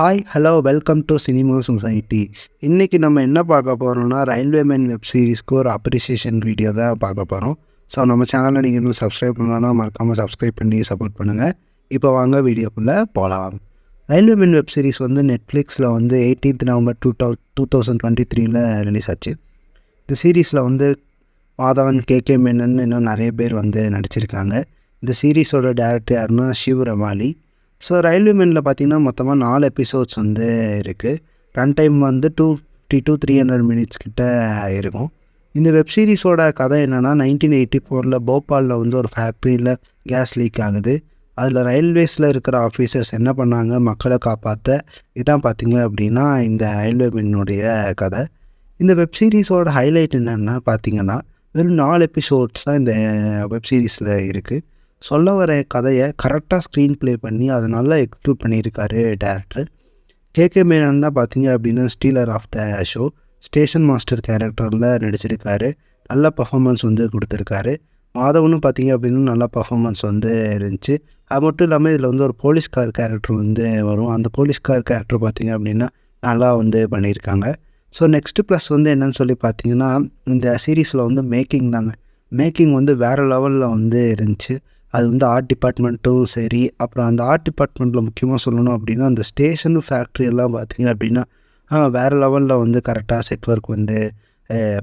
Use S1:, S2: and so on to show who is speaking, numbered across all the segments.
S1: Hi hello welcome to cinema society. இன்றைக்கி நம்ம என்ன பார்க்க போகிறோம்னா, ரயில்வே மேன் வெப் சீரிஸ்க்கு ஒரு அப்ரிசியேஷன் வீடியோ தான் பார்க்க போகிறோம். ஸோ நம்ம சேனலை நீங்கள் இன்னும் சப்ஸ்கிரைப் பண்ணலாம்னா மறக்காமல் சப்ஸ்கிரைப் பண்ணி சப்போர்ட் பண்ணுங்கள். இப்போ வாங்க வீடியோக்குள்ளே போகலாம். ரயில்வே மேன் வெப் சீரிஸ் வந்து நெட்ஃப்ளிக்ஸில் வந்து 18th November 2023 ரிலீஸ் ஆச்சு. இந்த சீரீஸில் வந்து மாதவன், கே மேனன் இன்னும் நிறைய பேர் வந்து நடிச்சிருக்காங்க. இந்த சீரீஸோட டேரக்டர் யாருன்னா ஷிவ் ரமாலி. ஸோ ரயில்வே மேனில் பார்த்திங்கன்னா மொத்தமாக 4 எபிசோட்ஸ் வந்து இருக்குது. ரன் டைம் வந்து 250 to 300 minutes கிட்ட இருக்கும். இந்த வெப் சீரிஸோட கதை என்னென்னா, 1984 போபாலில் வந்து ஒரு ஃபேக்ட்ரியில் கேஸ் லீக் ஆகுது. அதில் ரயில்வேஸில் இருக்கிற ஆஃபீஸர்ஸ் என்ன பண்ணாங்க, மக்களை காப்பாற்ற. இதான் பார்த்திங்க அப்படின்னா இந்த ரயில்வே மேனுடைய கதை. இந்த வெப் சீரிஸோட ஹைலைட் என்னென்னா பார்த்திங்கன்னா, வெறும் 4 எபிசோட்ஸ் தான் இந்த வெப் சீரிஸில் இருக்குது. சொல்ல வர கதையை கரெக்டாக ஸ்க்ரீன் ப்ளே பண்ணி அதை நல்லா எக்ஸிக்யூட் பண்ணியிருக்காரு டேரக்டர். கே மேனன் தான் பார்த்தீங்க அப்படின்னா stealer of the show, station master கேரக்டரில் நடிச்சிருக்காரு. நல்ல பர்ஃபார்மன்ஸ் வந்து கொடுத்துருக்காரு. மாதவனும் பார்த்தீங்க அப்படின்னா நல்ல பர்ஃபார்மன்ஸ் வந்து இருந்துச்சு. அது மட்டும் இல்லாமல் இதில் வந்து ஒரு போலீஸ்கார் கேரக்டர் வந்து வரும். அந்த போலீஸ்கார் கேரக்டர் பார்த்திங்க அப்படின்னா நல்லா வந்து பண்ணியிருக்காங்க. ஸோ நெக்ஸ்ட்டு ப்ளஸ் வந்து என்னன்னு சொல்லி பார்த்தீங்கன்னா, இந்த சீரீஸில் வந்து மேக்கிங் தாங்க. மேக்கிங் வந்து வேறு லெவலில் வந்து இருந்துச்சு. அது வந்து ஆர்ட் டிபார்ட்மெண்ட்டும் சரி, அப்புறம் அந்த ஆர்ட் டிபார்ட்மெண்ட்டில் முக்கியமாக சொல்லணும் அப்படின்னா அந்த ஸ்டேஷனு ஃபேக்ட்ரி எல்லாம் பார்த்திங்க அப்படின்னா வேறு லெவலில் வந்து கரெக்டாக செட் ஒர்க் வந்து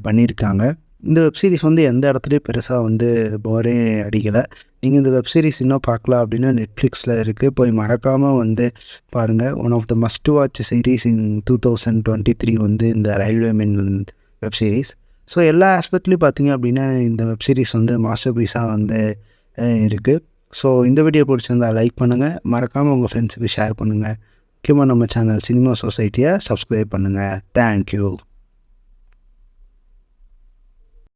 S1: பண்ணியிருக்காங்க. இந்த வெப் சீரிஸ் வந்து எந்த இடத்துலையும் பெருசாக வந்து போரே அடிக்கலை. நீங்கள் இந்த வெப் சீரிஸ் இன்னும் பார்க்கலாம் அப்படின்னா நெட்ஃப்ளிக்ஸில் இருக்குது. போய் மறக்காமல் வந்து பாருங்கள். One of the must watch series in 2023 வந்து இந்த railway man web series. So எல்லா ஆஸ்பெக்ட்லேயும் பார்த்திங்க அப்படின்னா இந்த வெப் சீரிஸ் வந்து மாஸ்டர் பீஸாக வந்து இருக்குது. ஸோ இந்த வீடியோ பிடிச்சிருந்தால் லைக் பண்ணுங்கள், மறக்காமல் உங்கள் ஃப்ரெண்ட்ஸுக்கு ஷேர் பண்ணுங்கள். முக்கியமாக நம்ம சேனல் சினிமா சொசைட்டியை சப்ஸ்கிரைப் பண்ணுங்கள். தேங்க்யூ.